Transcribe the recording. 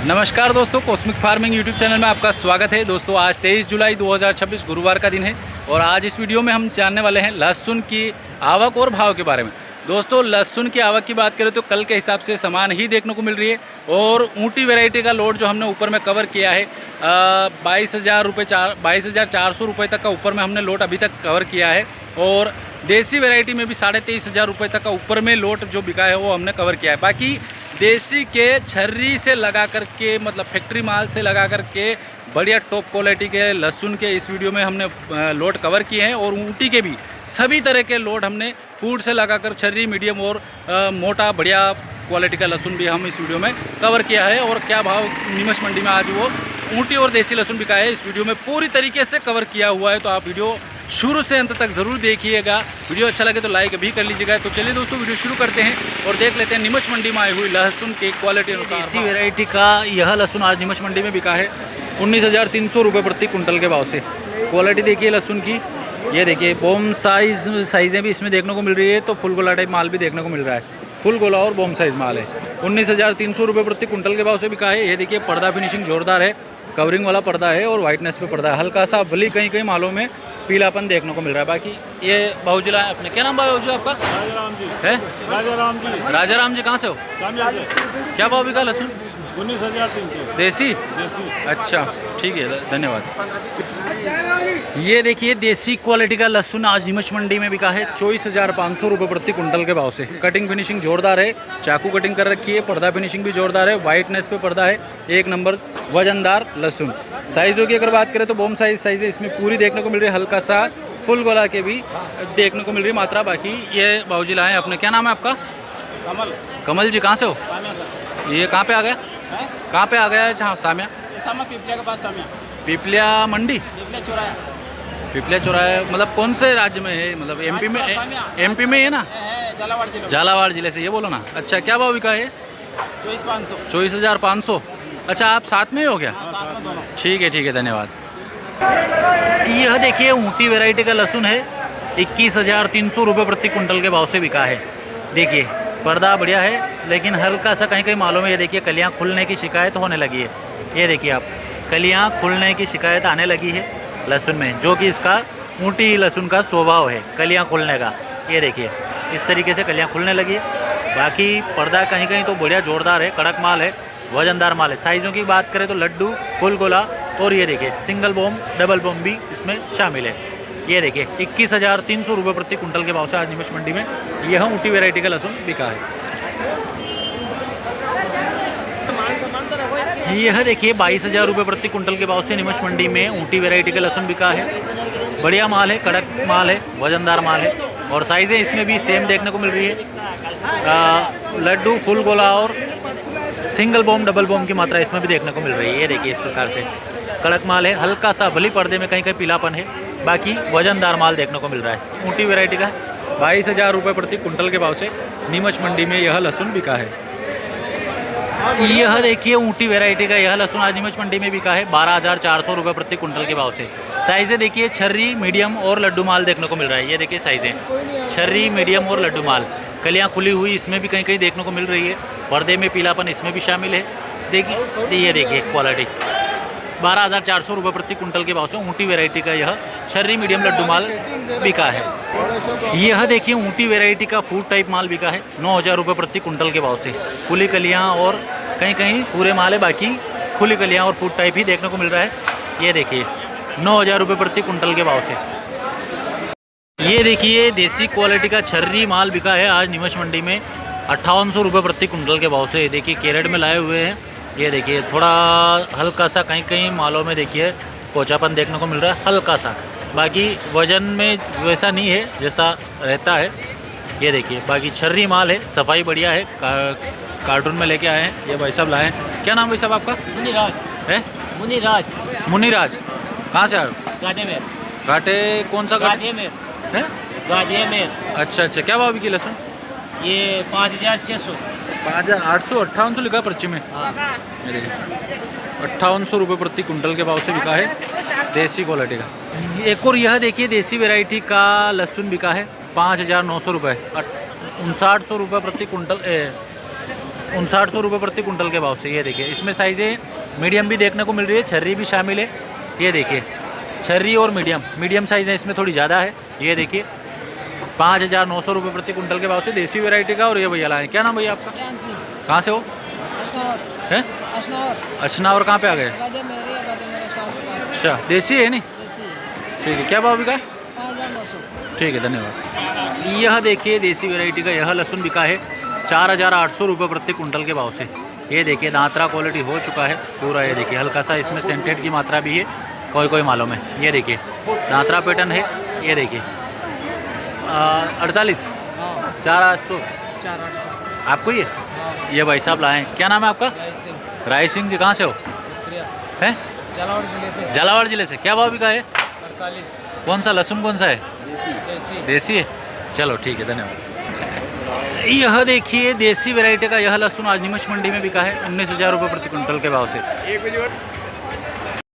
नमस्कार दोस्तों, cosmic farming YouTube channel में आपका स्वागत है। दोस्तों आज 23 जुलाई 2026 गुरुवार का दिन है और आज इस वीडियो में हम जानने वाले हैं लहसुन की आवक और भाव के बारे में। दोस्तों लहसुन की आवक की बात करें तो कल के हिसाब से समान ही देखने को मिल रही है और ऊँटी वैरायटी का लोड जो हमने ऊपर में कवर किया है 22,400 रुपये तक का ऊपर में हमने लोड अभी तक कवर किया है और देसी वैरायटी में भी 23,500 रुपये तक का ऊपर में लोड जो बिका है वो हमने कवर किया है। बाकी देसी के छर्री से लगा करके मतलब फैक्ट्री माल से लगा करके बढ़िया टॉप क्वालिटी के लहसुन के इस वीडियो में हमने लोड कवर किए हैं और ऊँटी के भी सभी तरह के लोड हमने फूड से लगाकर छर्री, मीडियम और मोटा बढ़िया क्वालिटी का लहसुन भी हम इस वीडियो में कवर किया है। और क्या भाव नीमच मंडी में आज वो ऊँटी और देसी लहसुन बिका है इस वीडियो में पूरी तरीके से कवर किया हुआ है। तो आप वीडियो शुरू से अंत तक ज़रूर देखिएगा। वीडियो अच्छा लगे तो लाइक भी कर लीजिएगा। तो चलिए दोस्तों वीडियो शुरू करते हैं और देख लेते हैं नीमच मंडी में आई हुई लहसुन की क्वालिटी अनुसार। देसी वैरायटी का यह लहसुन आज नीमच मंडी में बिका है 19,300 रुपये प्रति कुंटल के भाव से। क्वालिटी देखिए लहसुन की, ये देखिए बॉम साइज़ें भी इसमें देखने को मिल रही है। तो फुल गोला टाइप माल भी देखने को मिल रहा है, फुल गोला और बॉम साइज़ माल है। 19,300 रुपये प्रति कुंटल के भाव से बिका है। ये देखिए पर्दा फिनिशिंग जोरदार है, कवरिंग वाला पर्दा है और वाइटनेस पे पर्दा है। हल्का सा भली कहीं कहीं मालों में पीलापन देखने को मिल रहा है। बाकी ये बाबूजिला है अपने, क्या नाम बाबूजी आपका? राजाराम जी है राजाराम जी। राजाराम जी कहाँ से हो? सामिया से। क्या भाव बिका लहसुन? 19,300 देसी। देसी। अच्छा ठीक है, धन्यवाद। ये देखिए देसी क्वालिटी का लहसुन आज नीमच मंडी में बिका है 24,500 रुपये प्रति कुंटल के भाव से। कटिंग फिनिशिंग जोरदार है, चाकू कटिंग कर रखी है, पर्दा फिनिशिंग भी जोरदार है, वाइटनेस पे पर्दा है, एक नंबर वजनदार लहसुन। साइज़ों की अगर बात करें तो बॉम साइज़ है इसमें पूरी देखने को मिल रही है, हल्का सा फुल गोला के भी देखने को मिल रही है मात्रा। बाकी ये बाबूजी लाए हैं अपने, क्या नाम है आपका? कमल। कमल जी कहाँ से हो? सामिया से। ये कहाँ पे आ गया? कहाँ पे आ गया है? जहाँ सामिया सामा पिपलिया के पास सामिया। पिपलिया मंडी, पिपलिया चौराहा। पिपलिया चौराहा मतलब कौन से राज्य में है? मतलब एमपी में, एमपी में है ना? झालावाड़ जिले। झालावाड़ जिले से, ये बोलो ना। अच्छा क्या भाव बिका है? 24,500। 24,500। अच्छा आप साथ में ही हो गया? साथ में दोनों। ठीक है धन्यवाद। यह देखिए ऊँटी वैरायटी का लहसुन है, 21,300 रुपये प्रति कुंटल के भाव से बिका है। देखिए पर्दा बढ़िया है लेकिन हल्का सा कहीं कहीं मालूम है। ये देखिए कलियाँ खुलने की शिकायत होने लगी है। ये देखिए आप, कलियाँ खुलने की शिकायत आने लगी है लहसुन में, जो कि इसका ऊँटी लहसुन का स्वभाव है, कलियाँ खुलने का। ये देखिए इस तरीके से कलियाँ खुलने लगी है। बाकी पर्दा कहीं कहीं तो बढ़िया जोरदार है, कड़क माल है, वजनदार माल है। साइज़ों की बात करें तो लड्डू, फुल गोला और ये देखिए सिंगल बॉम, डबल बॉम भी इसमें शामिल है। ये देखिए 21,300 रुपये प्रति कुंटल के भाव से आज नीमच मंडी में यह ऊँटी वैरायटी का लहसुन बिका है। यह देखिए 22,000 रुपये प्रति कुंटल के भाव से नीमच मंडी में ऊँटी वैरायटी का लहसुन बिका है। बढ़िया माल है, कड़क माल है, वजनदार माल है और साइज़ें इसमें भी सेम देखने को मिल रही है। लड्डू, फुल गोला और सिंगल बॉम, डबल बॉम की मात्रा इसमें भी देखने को मिल रही है। ये देखिए इस प्रकार से कड़क माल है, हल्का सा भली पर्दे में कहीं कहीं पीलापन है, बाकी वजनदार माल देखने को मिल रहा है। ऊँटी वैरायटी का 22,000 रुपये प्रति कुंटल के भाव से नीमच मंडी में यह लहसुन बिका है। यह देखिए ऊँटी वैरायटी का यह लहसुन आज नीमच मंडी में बिका है 12,400 रुपये प्रति कुंटल के भाव से। साइज़ें देखिए छर्री, मीडियम और लड्डू माल देखने को मिल रहा है। ये देखिए साइज़ें छर्री, मीडियम और लड्डू माल, कलियाँ खुली हुई इसमें भी कहीं कहीं देखने को मिल रही है, पर्दे में पीलापन इसमें भी शामिल है। देखिए ये देखिए क्वालिटी 12,400 रुपये प्रति कुंटल के भाव से ऊँटी वैरायटी का यह छर्री, मीडियम, लड्डू माल बिका है। यह देखिए ऊँटी वैरायटी का फूड टाइप माल बिका है 9,000 रुपये प्रति कुंटल के भाव से। खुली कलियाँ और कहीं कहीं पूरे माल है, बाकी खुली कलियाँ और फूड टाइप ही देखने को मिल रहा है। ये देखिए 9,000 रुपये प्रति कुंटल के भाव से। ये देखिए देसी क्वालिटी का छर्री माल बिका है आज नीमच मंडी में 5,800 रुपये प्रति कुंटल के भाव से। देखिए कैरेट में लाए हुए हैं। ये देखिए थोड़ा हल्का सा कहीं कहीं मालों में देखिए कोचापन देखने को मिल रहा है, हल्का सा। बाकी वजन में वैसा नहीं है जैसा रहता है। ये देखिए बाकी छर्री माल है, सफाई बढ़िया है। कार्टून में लेके आए हैं, ये भाई साहब लाए हैं। क्या नाम भाई साहब आपका? मुनिराज है? मुनिराज। मुनिराज कहाँ से आए हो? गाजे में। घाटे कौन सा घाट गाजे में। है? गाजे में। अच्छा क्या भाव की लहसुन? ये 5,600। 5,800, 5,800 लिखा पर्ची में। हाँ। 5,800 रुपये प्रति कुंटल के भाव से बिका है देसी क्वालिटी का। एक और यह देखिए देसी वैरायटी का लहसुन बिका है 5,900 रुपये, 5,900 रुपये प्रति कुंटल, ₹5900 प्रति कुंटल के भाव से। ये देखिए इसमें साइज़ें मीडियम भी देखने को मिल रही है, छर्री भी शामिल है। ये देखिए छर्री और मीडियम साइज़ है, इसमें थोड़ी ज़्यादा है। ये देखिए ₹5900 प्रति कुंटल के भाव से देसी वैरायटी का। और ये भैया लाए, क्या नाम भैया आपका, कहाँ से हो? है अचनावर। कहाँ पे आ गए? अच्छा देसी है नहीं, ठीक है। क्या भाव बिका है? 5900। ठीक है धन्यवाद। यह देखिए देसी वैरायटी का यह लहसुन बिका है ₹4800 प्रति कुंटल के भाव से। ये देखिए दांतरा क्वालिटी हो चुका है पूरा। ये देखिए हल्का सा इसमें सेंटेड की मात्रा भी है कोई मालों में। ये देखिए दांतरा पैटर्न है। ये देखिए 48 4800 आपको ये भाई साहब लाए हैं। क्या नाम है आपका? राय सिंह जी। कहाँ से हो? हैं झालावाड़ जिले से। क्या भाव बिका है? 48। कौन सा लहसुन कौन सा है? देसी है। चलो ठीक है धन्यवाद। यह देखिए देसी वैरायटी का यह लहसुन आज नीमच मंडी में बिका है ₹19,000 प्रति कुंटल के भाव से।